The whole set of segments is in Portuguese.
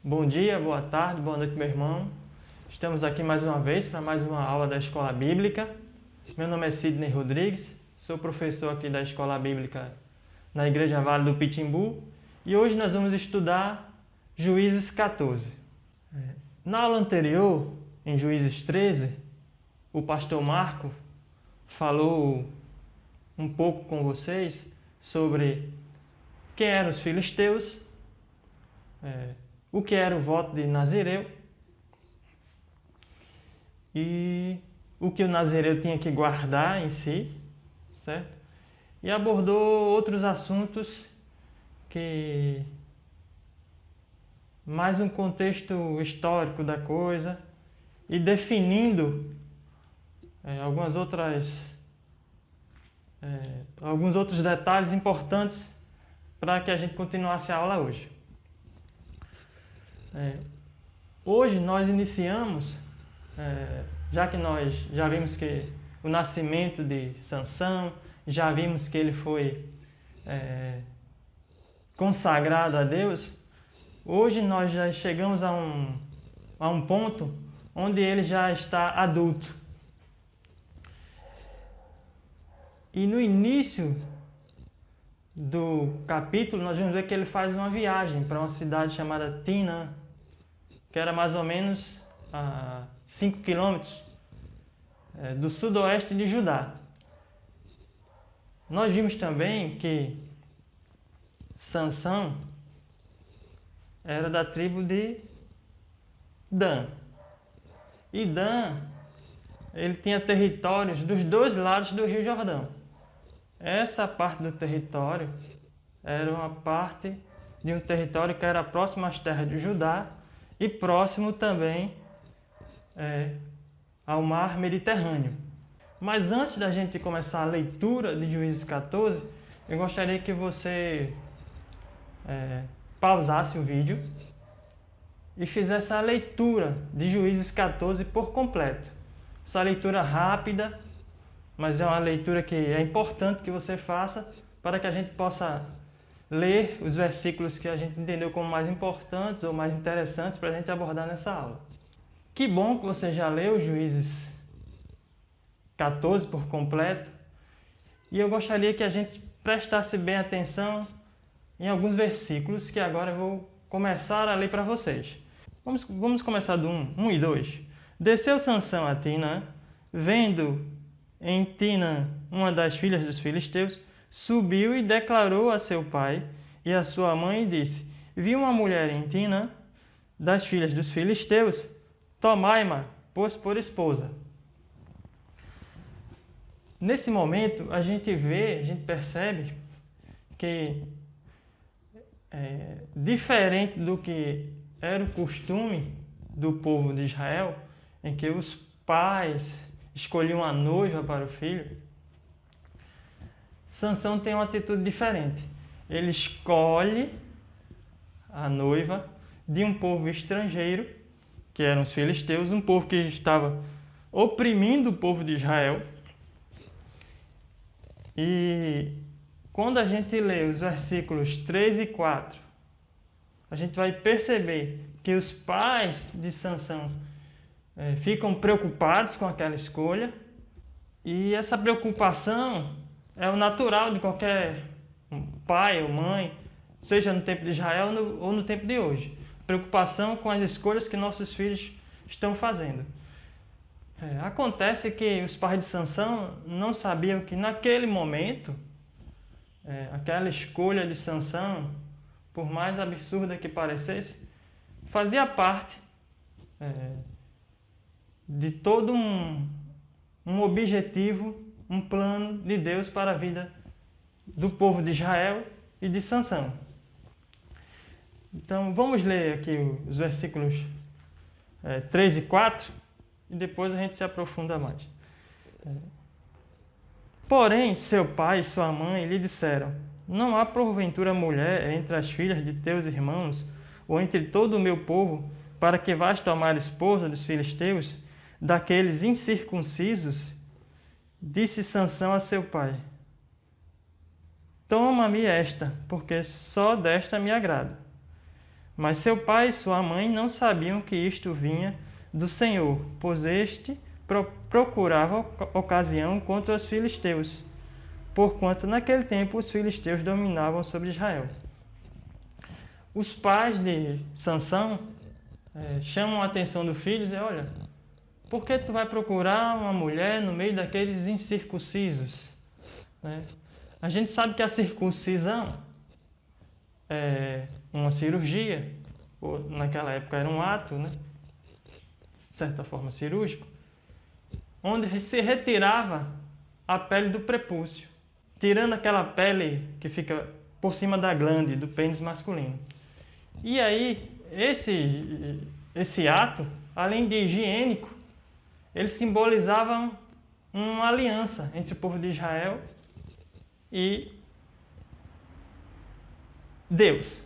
Bom dia, boa tarde, boa noite, meu irmão. Estamos aqui mais uma vez para mais uma aula da Escola Bíblica. Meu nome é Sidney Rodrigues, sou professor aqui da Escola Bíblica na Igreja Vale do Pitimbu e hoje nós vamos estudar Juízes 14. Na aula anterior, em Juízes 13, o pastor Marco falou um pouco com vocês sobre quem eram os filisteus, o que era o voto de Nazireu e o que o Nazireu tinha que guardar em si, certo? E abordou outros assuntos que mais um contexto histórico da coisa e definindo alguns outros detalhes importantes para que a gente continuasse a aula hoje. Hoje nós iniciamos, já que nós já vimos que o nascimento de Sansão, já vimos que ele foi consagrado a Deus, hoje nós já chegamos a um ponto onde ele já está adulto. E no início do capítulo nós vamos ver que ele faz uma viagem para uma cidade chamada Timnã, que era mais ou menos a 5 quilômetros do sudoeste de Judá. Nós vimos também que Sansão era da tribo de Dan. E Dan, ele tinha territórios dos dois lados do Rio Jordão. Essa parte do território era uma parte de um território que era próximo às terras de Judá e próximo também ao mar Mediterrâneo. Mas antes da gente começar a leitura de Juízes 14, eu gostaria que você pausasse o vídeo e fizesse a leitura de Juízes 14 por completo. Essa leitura rápida, mas é uma leitura que é importante que você faça para que a gente possa ler os versículos que a gente entendeu como mais importantes ou mais interessantes para a gente abordar nessa aula. Que bom que você já leu Juízes 14 por completo e eu gostaria que a gente prestasse bem atenção em alguns versículos que agora eu vou começar a ler para vocês. Vamos começar do 1 e 2. Desceu Sansão a Timnã, vendo em Timnã uma das filhas dos filisteus, subiu e declarou a seu pai e a sua mãe e disse: Vi uma mulher em Timnã, das filhas dos filisteus, tomai-ma, pois por esposa. Nesse momento, a gente percebe que, diferente do que era o costume do povo de Israel, em que os pais escolhiam a noiva para o filho, Sansão tem uma atitude diferente. Ele escolhe a noiva de um povo estrangeiro, que eram os filisteus, um povo que estava oprimindo o povo de Israel. E quando a gente lê os versículos 3 e 4, a gente vai perceber que os pais de Sansão ficam preocupados com aquela escolha, e essa preocupação é o natural de qualquer pai ou mãe, seja no tempo de Israel ou no tempo de hoje. Preocupação com as escolhas que nossos filhos estão fazendo. Acontece que os pais de Sansão não sabiam que naquele momento, aquela escolha de Sansão, por mais absurda que parecesse, fazia parte de todo um objetivo, um plano de Deus para a vida do povo de Israel e de Sansão. Então vamos ler aqui os versículos 3 e 4 e depois a gente se aprofunda mais. Porém, seu pai e sua mãe lhe disseram: Não há porventura mulher entre as filhas de teus irmãos ou entre todo o meu povo para que vás tomar esposa dos filisteus, daqueles incircuncisos? Disse Sansão a seu pai: Toma-me esta, porque só desta me agrada. Mas seu pai e sua mãe não sabiam que isto vinha do Senhor, pois este procurava ocasião contra os filisteus, porquanto naquele tempo os filisteus dominavam sobre Israel. Os pais de Sansão chamam a atenção do filho e dizem: olha, por que tu vai procurar uma mulher no meio daqueles incircuncisos? Né? A gente sabe que a circuncisão é uma cirurgia, ou naquela época era um ato, né? De certa forma cirúrgico, onde se retirava a pele do prepúcio, tirando aquela pele que fica por cima da glande do pênis masculino. E aí, esse ato, além de higiênico, ele simbolizava uma aliança entre o povo de Israel e Deus.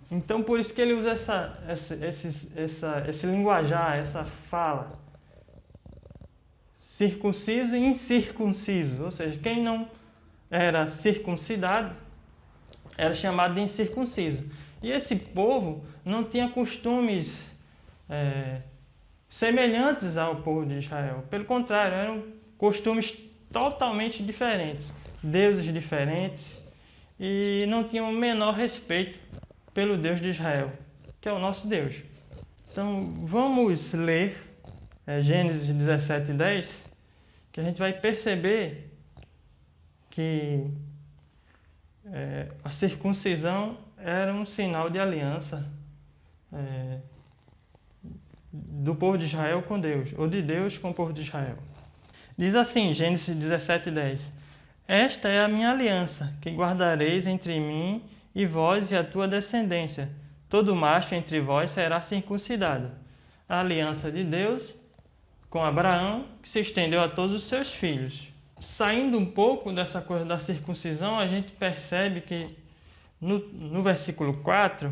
Então, por isso que ele usa esse linguajar, essa fala. Circunciso e incircunciso. Ou seja, quem não era circuncidado era chamado de incircunciso. E esse povo não tinha costumes semelhantes ao povo de Israel. Pelo contrário, eram costumes totalmente diferentes, deuses diferentes, e não tinham o menor respeito pelo Deus de Israel, que é o nosso Deus. Então, vamos ler Gênesis 17:10, que a gente vai perceber que a circuncisão era um sinal de aliança do povo de Israel com Deus, ou de Deus com o povo de Israel. Diz assim, Gênesis 17:10: esta é a minha aliança, que guardareis entre mim e vós e a tua descendência. Todo macho entre vós será circuncidado. A aliança de Deus com Abraão, que se estendeu a todos os seus filhos. Saindo um pouco dessa coisa da circuncisão, a gente percebe que no versículo 4,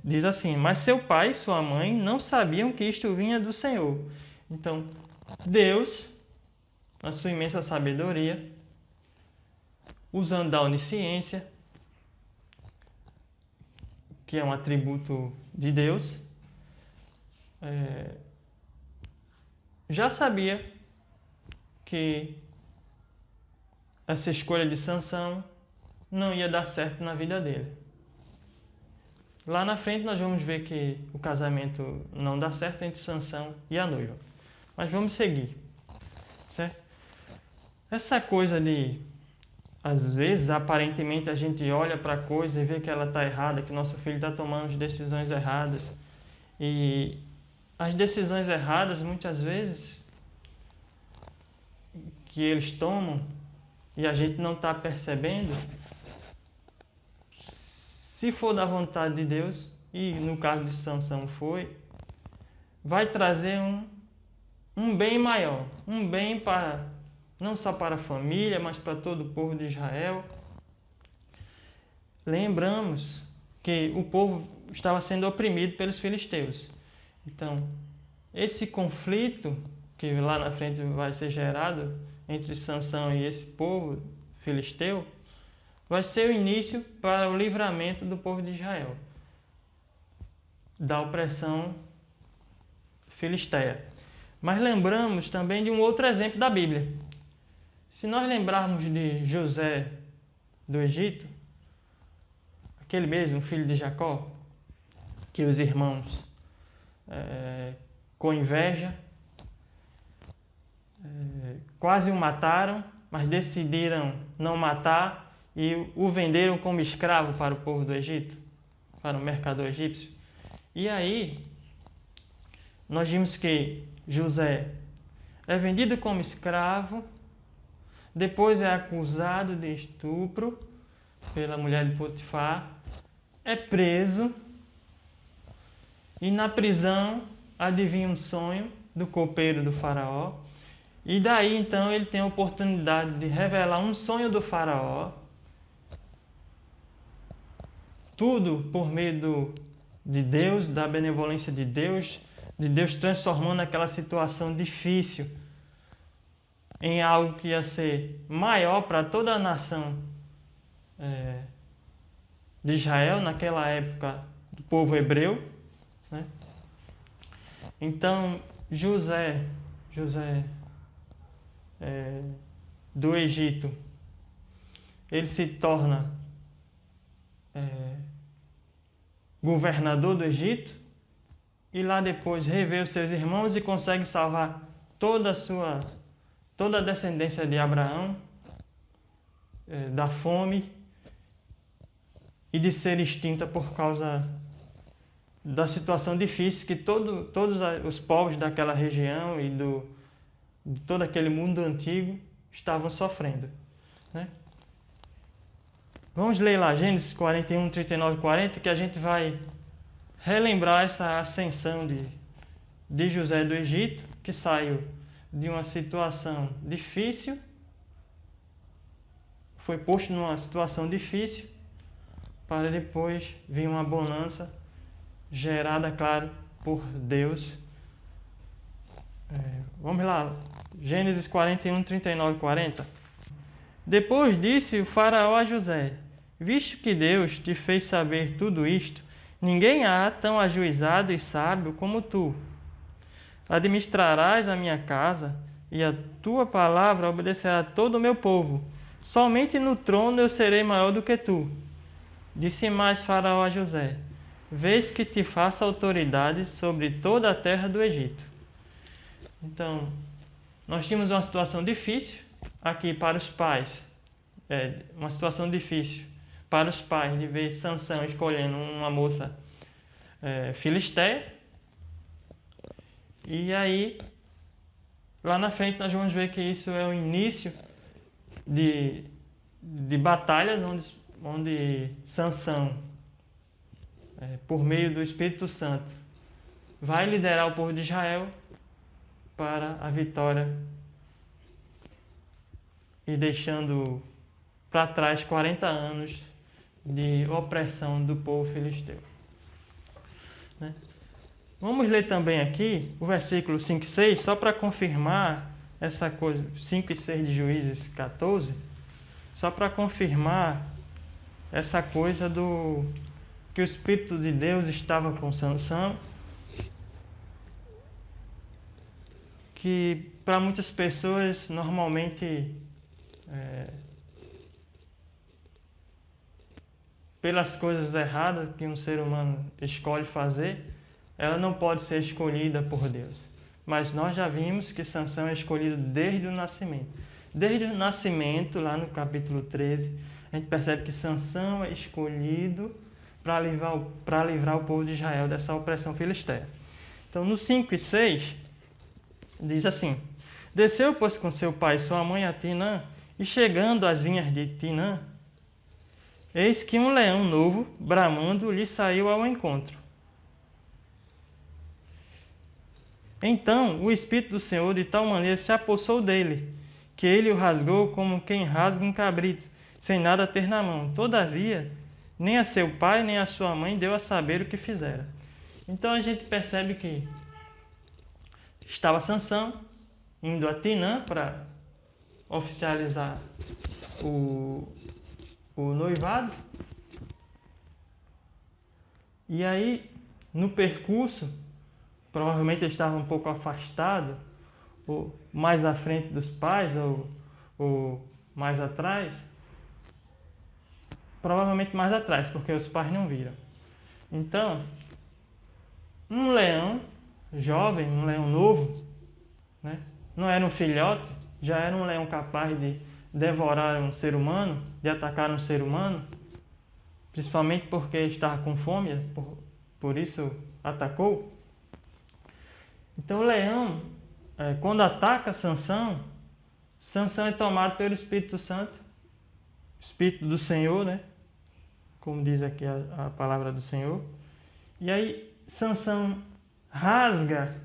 diz assim: mas seu pai e sua mãe não sabiam que isto vinha do Senhor. Então, Deus, na sua imensa sabedoria, usando da onisciência, que é um atributo de Deus, já sabia que essa escolha de Sansão não ia dar certo na vida dele. Lá na frente nós vamos ver que o casamento não dá certo entre Sansão e a noiva. Mas vamos seguir, certo? Essa coisa de, às vezes, aparentemente a gente olha para a coisa e vê que ela está errada, que nosso filho está tomando decisões erradas. E as decisões erradas, muitas vezes, que eles tomam e a gente não está percebendo, se for da vontade de Deus, e no caso de Sansão foi, vai trazer um bem maior, um bem para não só para a família, mas para todo o povo de Israel. Lembramos que o povo estava sendo oprimido pelos filisteus. Então, esse conflito que lá na frente vai ser gerado entre Sansão e esse povo filisteu, vai ser o início para o livramento do povo de Israel da opressão filisteia. Mas lembramos também de um outro exemplo da Bíblia. Se nós lembrarmos de José do Egito, aquele mesmo filho de Jacó, que os irmãos, com inveja, quase o mataram, mas decidiram não matar e o venderam como escravo para o povo do Egito, para o mercador egípcio. E aí, nós vimos que José é vendido como escravo, depois é acusado de estupro pela mulher de Potifar, é preso e na prisão adivinha um sonho do copeiro do faraó. E daí então ele tem a oportunidade de revelar um sonho do faraó, tudo por meio de Deus, da benevolência de Deus transformando aquela situação difícil em algo que ia ser maior para toda a nação de Israel, naquela época do povo hebreu, né? Então, José do Egito, ele se torna governador do Egito, e lá depois revê os seus irmãos e consegue salvar toda a descendência de Abraão da fome e de ser extinta por causa da situação difícil que todos os povos daquela região e de todo aquele mundo antigo estavam sofrendo, né? Vamos ler lá Gênesis 41, 39 e 40, que a gente vai relembrar essa ascensão de José do Egito, que saiu de uma situação difícil, foi posto numa situação difícil, para depois vir uma bonança gerada, claro, por Deus. Vamos lá, Gênesis 41, 39 e 40. Depois disse o faraó a José: visto que Deus te fez saber tudo isto, ninguém há tão ajuizado e sábio como tu. Administrarás a minha casa, e a tua palavra obedecerá a todo o meu povo. Somente no trono eu serei maior do que tu. Disse mais Faraó a José: vês que te faço autoridade sobre toda a terra do Egito. Então, nós tínhamos uma situação difícil aqui para os pais. Uma situação difícil para os pais de ver Sansão escolhendo uma moça filisteia. E aí, lá na frente nós vamos ver que isso é o início de batalhas onde Sansão, por meio do Espírito Santo, vai liderar o povo de Israel para a vitória e deixando para trás 40 anos de opressão do povo filisteu, né? Vamos ler também aqui o versículo 5 e 6, só para confirmar essa coisa, 5 e 6 de Juízes 14, só para confirmar essa coisa que o Espírito de Deus estava com Sansão, que para muitas pessoas normalmente pelas coisas erradas que um ser humano escolhe fazer, ela não pode ser escolhida por Deus. Mas nós já vimos que Sansão é escolhido desde o nascimento. Desde o nascimento, lá no capítulo 13, a gente percebe que Sansão é escolhido para livrar o povo de Israel dessa opressão filisteia. Então, no 5 e 6, diz assim: desceu, pois, com seu pai e sua mãe a Tinã, e chegando às vinhas de Tinã, eis que um leão novo, bramando, lhe saiu ao encontro. Então o Espírito do Senhor de tal maneira se apossou dele, que ele o rasgou como quem rasga um cabrito, sem nada ter na mão. Todavia, nem a seu pai, nem a sua mãe deu a saber o que fizera. Então a gente percebe que estava Sansão indo a Tinã para oficializar o noivado. E aí, no percurso, provavelmente ele estava um pouco afastado, ou mais à frente dos pais, ou mais atrás. Provavelmente mais atrás, porque os pais não viram. Então, um leão jovem, um leão novo, né? Não era um filhote, já era um leão capaz de devorar um ser humano, de atacar um ser humano, principalmente porque estava com fome, por isso atacou. Então o leão, quando ataca Sansão, Sansão é tomado pelo Espírito Santo, Espírito do Senhor, né? Como diz aqui a palavra do Senhor. E aí Sansão rasga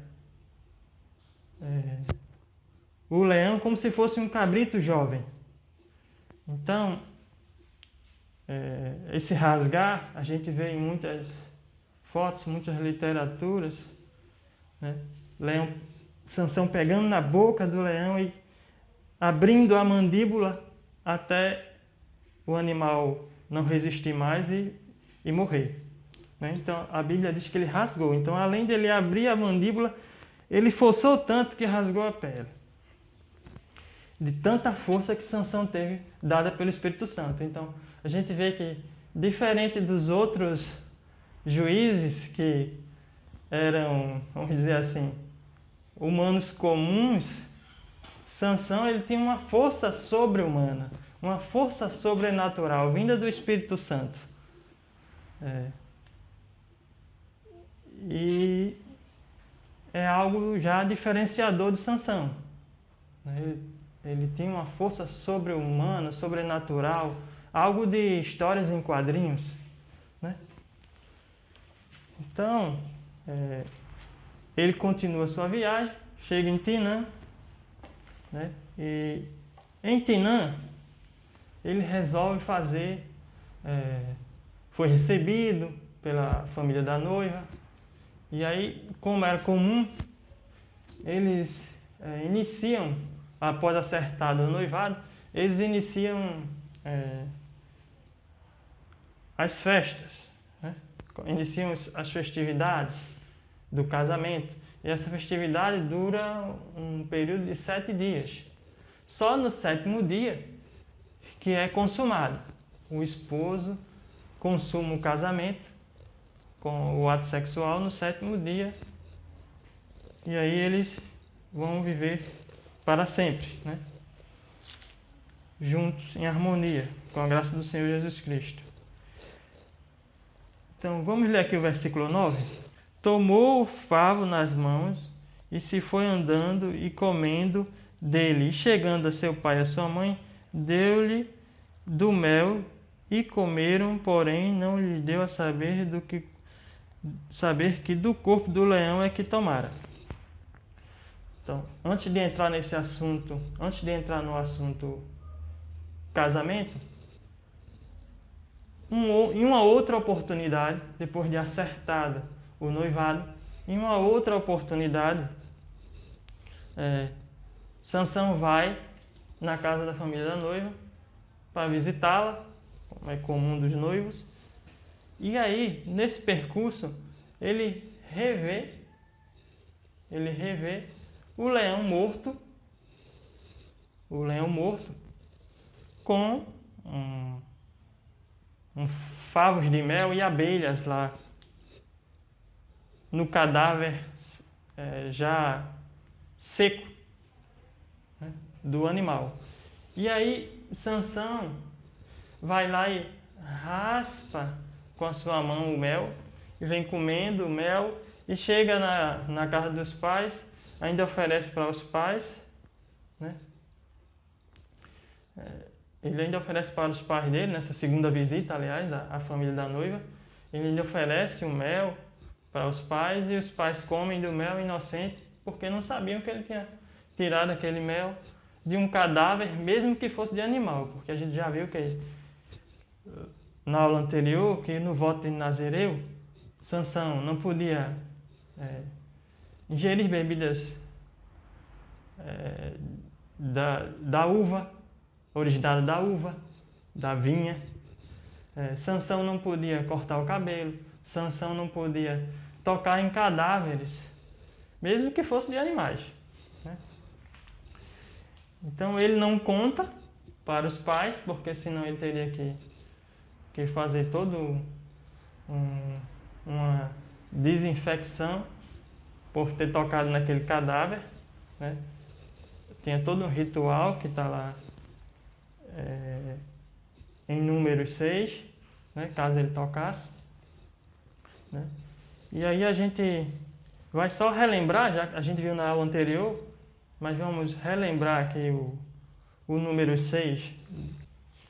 o leão como se fosse um cabrito jovem. Então, esse rasgar, a gente vê em muitas fotos, muitas literaturas, né? Sansão pegando na boca do leão e abrindo a mandíbula até o animal não resistir mais e e morrer. Né? Então a Bíblia diz que ele rasgou. Então, além dele abrir a mandíbula, ele forçou tanto que rasgou a pele. De tanta força que Sansão teve, dada pelo Espírito Santo. Então, a gente vê que, diferente dos outros juízes que eram, vamos dizer assim, humanos comuns, Sansão ele tinha uma força sobre-humana, uma força sobrenatural, vinda do Espírito Santo. E é algo já diferenciador de Sansão. Ele tinha uma força sobre-humana, sobrenatural, algo de histórias em quadrinhos. Né? Então, ele continua sua viagem, chega em Timnã, né? E em Timnã, ele resolve fazer, foi recebido pela família da noiva, e aí, como era comum, eles iniciam, após acertado o noivado, eles iniciam as festas, né? Iniciam as festividades do casamento. E essa festividade dura um período de 7 dias. Só no 7º dia que é consumado. O esposo consuma o casamento com o ato sexual no 7º dia. E aí eles vão viver para sempre, né? Juntos, em harmonia, com a graça do Senhor Jesus Cristo. Então, vamos ler aqui o versículo 9. Tomou o favo nas mãos e se foi andando e comendo dele. E chegando a seu pai e a sua mãe, deu-lhe do mel e comeram, porém não lhe deu a saber que do corpo do leão é que tomara. Então, antes de entrar nesse assunto, antes de entrar no assunto casamento, em uma outra oportunidade, depois de acertada o noivado, em uma outra oportunidade, Sansão vai na casa da família da noiva para visitá-la, como é comum dos noivos, e aí, nesse percurso, ele revê o leão morto com favos de mel e abelhas lá no cadáver já seco, né, do animal. E aí Sansão vai lá e raspa com a sua mão o mel e vem comendo o mel e chega na casa dos pais, ainda oferece para os pais, né? Ele ainda oferece para os pais dele, nessa segunda visita, aliás, à família da noiva, ele ainda oferece o mel para os pais e os pais comem do mel inocente, porque não sabiam que ele tinha tirado aquele mel de um cadáver, mesmo que fosse de animal, porque a gente já viu que na aula anterior, que no voto de Nazireu, Sansão não podia ingerir bebidas da uva, originada da uva, da vinha. Sansão não podia cortar o cabelo, Sansão não podia tocar em cadáveres, mesmo que fosse de animais, né? Então ele não conta para os pais, porque senão ele teria que fazer todo uma desinfecção por ter tocado naquele cadáver, né? Tinha todo um ritual que está lá em Números 6, né? Caso ele tocasse, né? E aí a gente vai só relembrar, já que a gente viu na aula anterior, mas vamos relembrar aqui o número 6,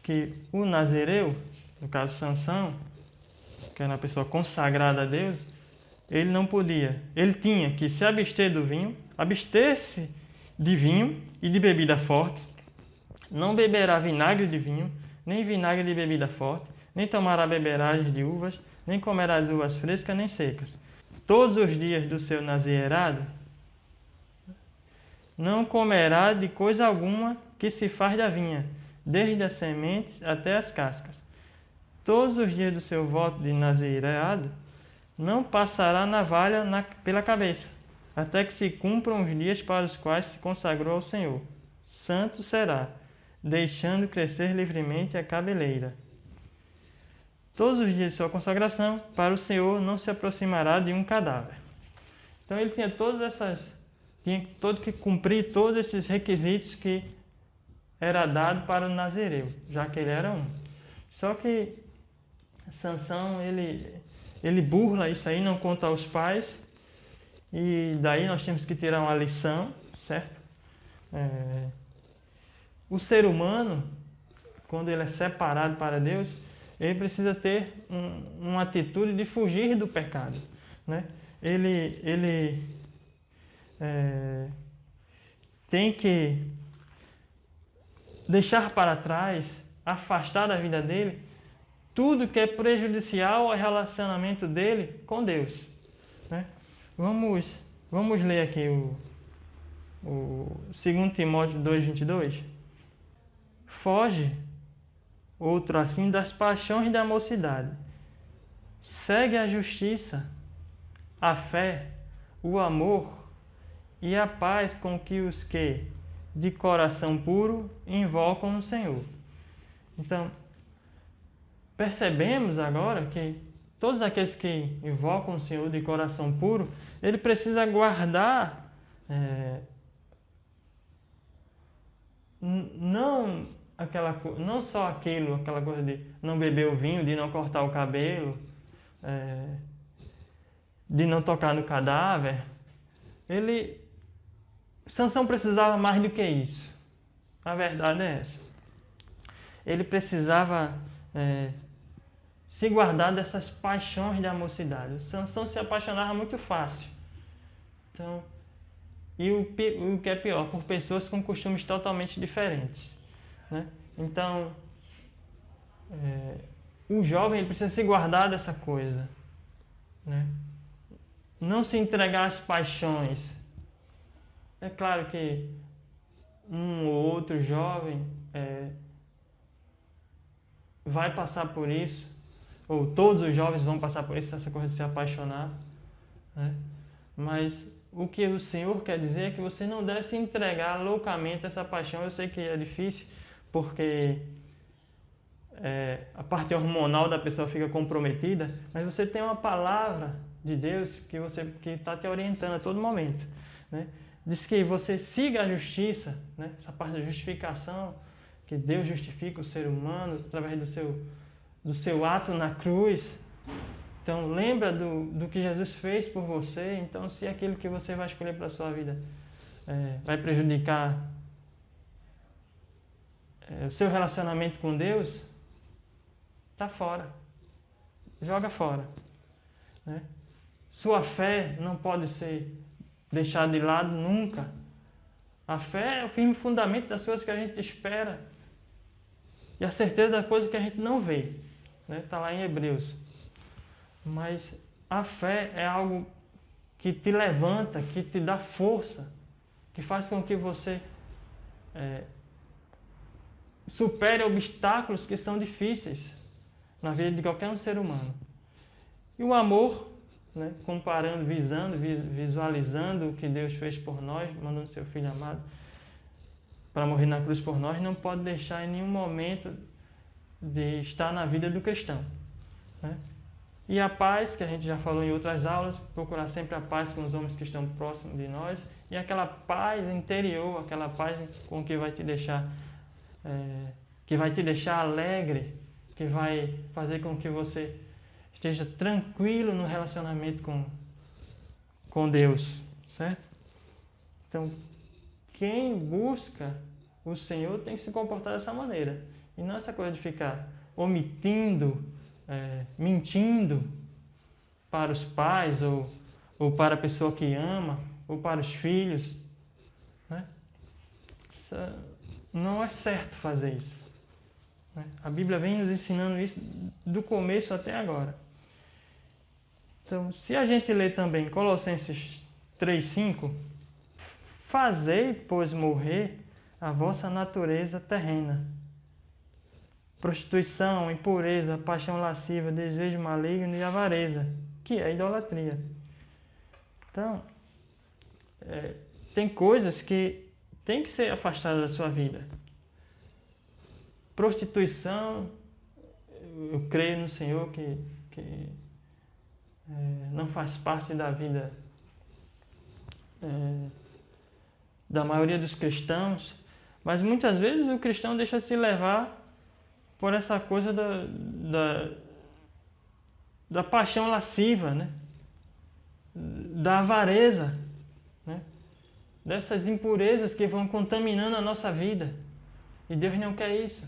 que o Nazireu, no caso Sansão, que era uma pessoa consagrada a Deus, ele não podia, ele tinha que se abster do vinho, abster-se de vinho e de bebida forte, não beberá vinagre de vinho, nem vinagre de bebida forte, nem tomará beberagens de uvas, nem comerá as uvas frescas nem secas. Todos os dias do seu nazireado, não comerá de coisa alguma que se faz da vinha, desde as sementes até as cascas. todos os dias do seu voto de nazireado, não passará navalha pela cabeça, até que se cumpram os dias para os quais se consagrou ao Senhor. Santo será, deixando crescer livremente a cabeleira. Todos os dias de sua consagração, para o Senhor não se aproximará de um cadáver. Então ele tinha tinha todo que cumprir todos esses requisitos que era dado para o nazireu, já que ele era um. Só que Sansão, ele burla isso aí, não conta aos pais, e daí nós temos que tirar uma lição, certo? O ser humano, quando ele é separado para Deus, ele precisa ter uma atitude de fugir do pecado, né? Ele tem que deixar para trás, afastar da vida dele, tudo que é prejudicial ao relacionamento dele com Deus, né? Vamos ler aqui o 2 Timóteo 2:22. Foge, outro assim, das paixões da mocidade. Segue a justiça, a fé, o amor e a paz com que os que, de coração puro, invocam no Senhor. Então, percebemos agora que todos aqueles que invocam o Senhor de coração puro, ele precisa guardar não só aquela coisa de não beber o vinho, de não cortar o cabelo, de não tocar no cadáver. Sansão precisava mais do que isso. A verdade é essa. Ele precisava se guardar dessas paixões da mocidade. Sansão se apaixonava muito fácil. Então, e o que é pior, por pessoas com costumes totalmente diferentes, né? Então, o jovem ele precisa se guardar dessa coisa, né? Não se entregar às paixões. É claro que um ou outro jovem vai passar por isso, ou todos os jovens vão passar por isso, essa coisa de se apaixonar, né? Mas o que o Senhor quer dizer é que você não deve se entregar loucamente a essa paixão. Eu sei que é difícil, porque a parte hormonal da pessoa fica comprometida, mas você tem uma palavra de Deus que está te orientando a todo momento, né? Diz que você siga a justiça, né? Essa parte da justificação, que Deus justifica o ser humano através do seu ato na cruz. Então, lembra do que Jesus fez por você. Então, se aquilo que você vai escolher para a sua vida vai prejudicar o seu relacionamento com Deus, está fora. Joga fora, né? Sua fé não pode ser deixada de lado nunca. A fé é o firme fundamento das coisas que a gente espera e a certeza da coisa que a gente não vê, né? Está lá em Hebreus. Mas a fé é algo que te levanta, que te dá força, que faz com que você supere obstáculos que são difíceis na vida de qualquer um ser humano. E o amor, né, comparando, visualizando o que Deus fez por nós, mandando seu Filho amado para morrer na cruz por nós, não pode deixar em nenhum momento de estar na vida do cristão, né? E a paz, que a gente já falou em outras aulas, procurar sempre a paz com os homens que estão próximos de nós, e aquela paz interior, aquela paz com que vai te deixar alegre, que vai fazer com que você esteja tranquilo no relacionamento com Deus, certo? Então, quem busca o Senhor tem que se comportar dessa maneira, e não essa coisa de ficar omitindo, mentindo para os pais, ou para a pessoa que ama, ou para os filhos, né? Não é certo fazer isso, né? A Bíblia vem nos ensinando isso do começo até agora. Então, se a gente ler também Colossenses 3:5, fazei, pois, morrer a vossa natureza terrena, prostituição, impureza, paixão lasciva, desejo maligno e avareza, que é a idolatria. Então, tem coisas que tem que ser afastadas da sua vida. Prostituição, eu creio no Senhor que não faz parte da vida da maioria dos cristãos, mas muitas vezes o cristão deixa se levar por essa coisa da paixão lasciva, né? Da avareza, né? Dessas impurezas que vão contaminando a nossa vida. E Deus não quer isso.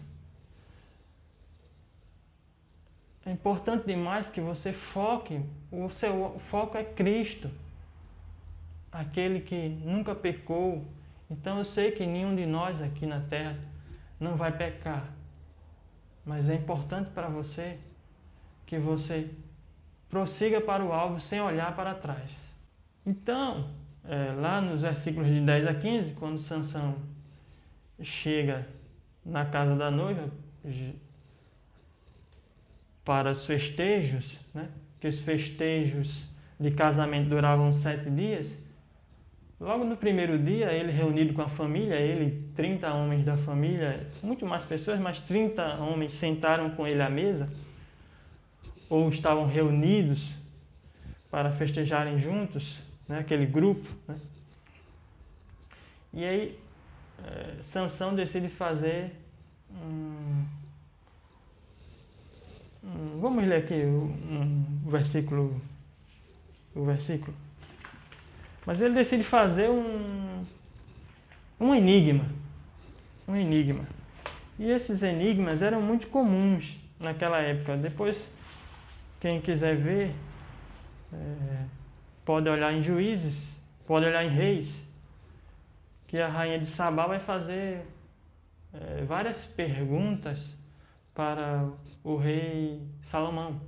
É importante demais que você foque, o seu foco é Cristo, aquele que nunca pecou. Então eu sei que nenhum de nós aqui na terra não vai pecar, mas é importante para você que você prossiga para o alvo sem olhar para trás. Então, lá nos versículos de 10 a 15, quando Sansão chega na casa da noiva para os festejos, né? Que os festejos de casamento duravam 7 dias. Logo no primeiro dia, ele reunido com a família, 30 homens da família, muito mais pessoas, mas 30 homens sentaram com ele à mesa, ou estavam reunidos para festejarem juntos, né? Aquele grupo, né? E aí, Sansão decide fazer vamos ler aqui o versículo. Mas ele decide fazer um enigma. E esses enigmas eram muito comuns naquela época. Depois, quem quiser ver, pode olhar em Juízes, pode olhar em Reis, que a rainha de Sabá vai fazer várias perguntas para o rei Salomão.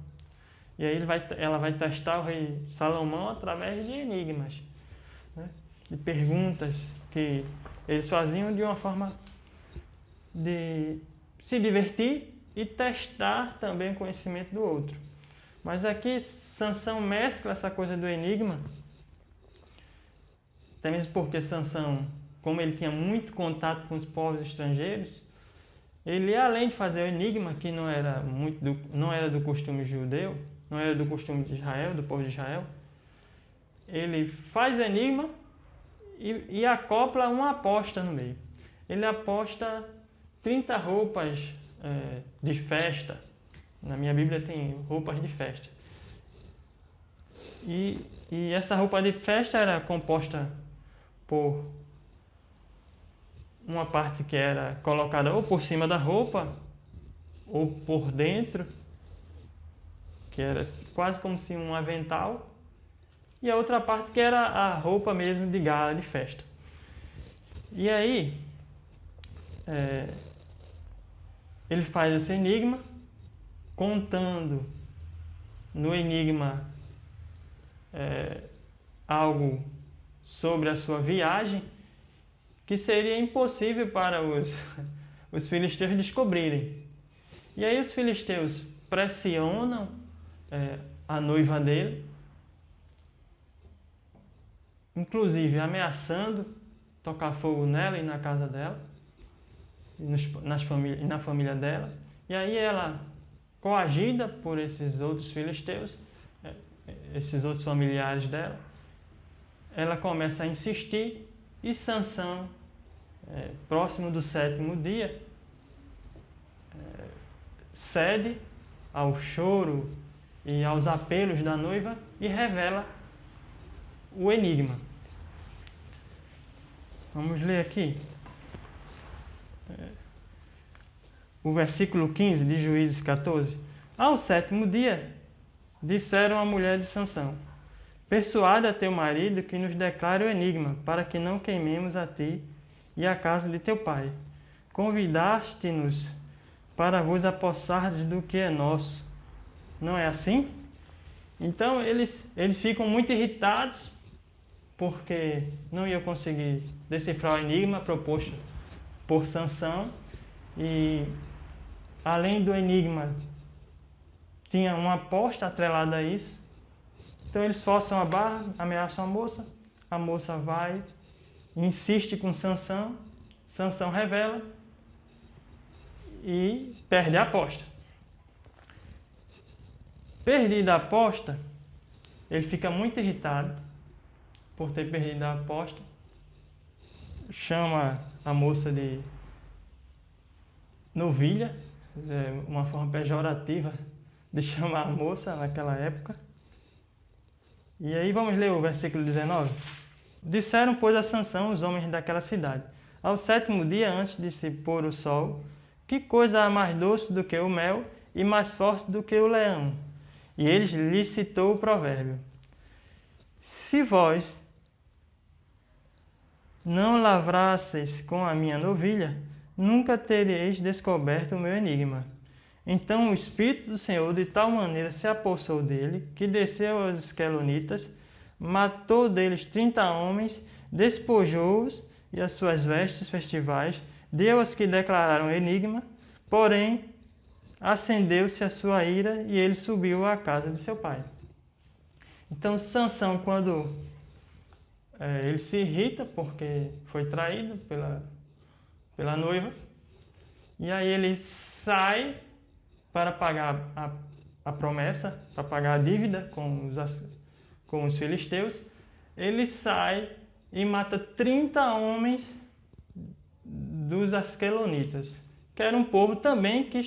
E aí ela vai testar o rei Salomão através de enigmas, né? De perguntas que eles faziam de uma forma de se divertir e testar também o conhecimento do outro. Mas aqui Sansão mescla essa coisa do enigma, até mesmo porque Sansão, como ele tinha muito contato com os povos estrangeiros, ele, além de fazer o enigma, que não era do costume judeu, não era do costume de Israel, do povo de Israel, ele faz o enigma e acopla uma aposta no meio. Ele aposta 30 roupas de festa. Na minha Bíblia tem roupas de festa. E essa roupa de festa era composta por uma parte que era colocada ou por cima da roupa ou por dentro, que era quase como se um avental, e a outra parte que era a roupa mesmo de gala, de festa. E aí ele faz esse enigma, contando no enigma algo sobre a sua viagem, que seria impossível para os filisteus descobrirem. E aí os filisteus pressionam a noiva dele, inclusive ameaçando tocar fogo nela e na casa dela, e na família dela. E aí ela, coagida por esses outros filisteus, esses outros familiares dela, ela começa a insistir, e Sansão, próximo do 7º dia, cede ao choro e aos apelos da noiva e revela o enigma. Vamos ler aqui o versículo 15 de Juízes 14. Ao 7º dia, disseram à mulher de Sansão: persuada teu marido que nos declare o enigma, para que não queimemos a ti e a casa de teu pai. Convidaste-nos para vos apossardes do que é nosso. Não é assim? Então eles ficam muito irritados, porque não iam conseguir decifrar o enigma proposto por Sansão, e além do enigma, tinha uma aposta atrelada a isso. Então eles forçam a barra, ameaçam a moça vai, insiste com Sansão, Sansão revela e perde a aposta. Perdida a aposta, ele fica muito irritado por ter perdido a aposta, chama a moça de novilha, uma forma pejorativa de chamar a moça naquela época. E aí vamos ler o versículo 19. Disseram, pois, a Sansão os homens daquela cidade: ao 7º dia antes de se pôr o sol, que coisa há mais doce do que o mel e mais forte do que o leão? E ele lhes citou o provérbio: se vós não lavrasseis com a minha novilha, nunca tereis descoberto o meu enigma. Então o Espírito do Senhor de tal maneira se apossou dele, que desceu aos esquelonitas, matou deles 30 homens, despojou-os e as suas vestes festivais, deu aos que declararam o enigma, porém acendeu-se a sua ira e ele subiu à casa de seu pai. Então Sansão, quando ele se irrita porque foi traído pela noiva, e aí ele sai para pagar a promessa, para pagar a dívida com os filisteus. Ele sai e mata 30 homens dos asquelonitas, que era um povo também que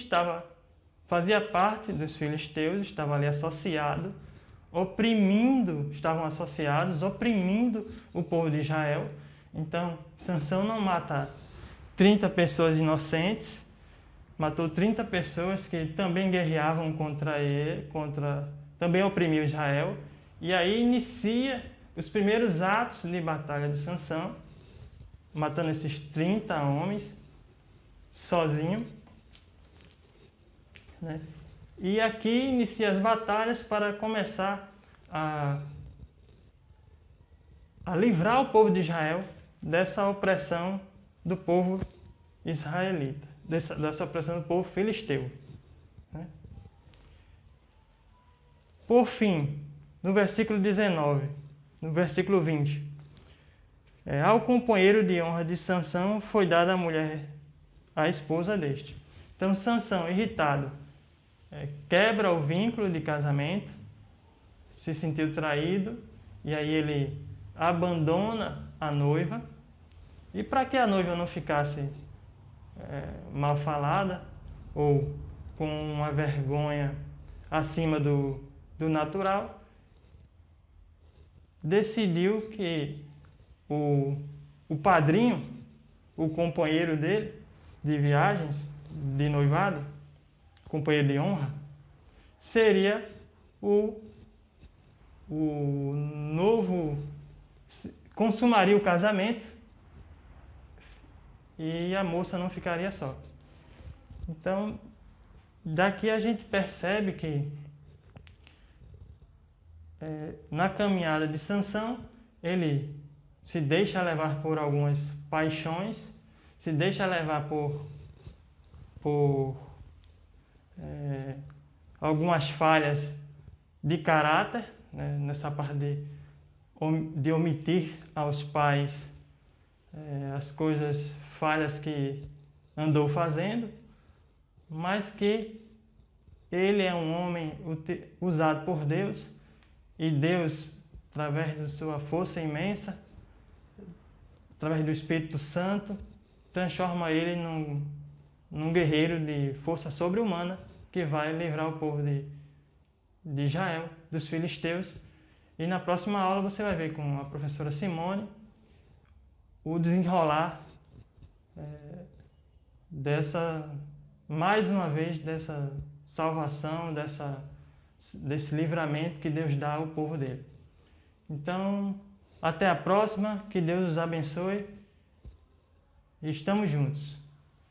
fazia parte dos filisteus, estava ali associado, estavam associados, oprimindo o povo de Israel. Então, Sansão não mata 30 pessoas inocentes, matou 30 pessoas que também guerreavam contra ele, também oprimiam Israel. E aí inicia os primeiros atos de batalha de Sansão, matando esses 30 homens sozinho, né? E aqui inicia as batalhas para começar a livrar o povo de Israel dessa opressão do povo israelita, dessa opressão do povo filisteu, né? Por fim, no versículo 19, no versículo 20, ao companheiro de honra de Sansão foi dada a mulher, a esposa deste. Então Sansão, irritado, quebra o vínculo de casamento, se sentiu traído, e aí ele abandona a noiva. E para que a noiva não ficasse mal falada ou com uma vergonha acima do natural, decidiu que o padrinho, o companheiro dele de viagens, de noivado, companheiro de honra, seria o novo, consumaria o casamento e a moça não ficaria só. Então, daqui a gente percebe que na caminhada de Sansão, ele se deixa levar por algumas paixões, se deixa levar por algumas falhas de caráter, né, nessa parte de omitir aos pais as coisas falhas que andou fazendo, mas que ele é um homem usado por Deus, e Deus, através da sua força imensa, através do Espírito Santo, transforma ele num guerreiro de força sobre-humana que vai livrar o povo de Israel, dos filisteus. E na próxima aula você vai ver com a professora Simone o desenrolar mais uma vez, dessa salvação, desse livramento que Deus dá ao povo dele. Então, até a próxima, que Deus os abençoe e estamos juntos.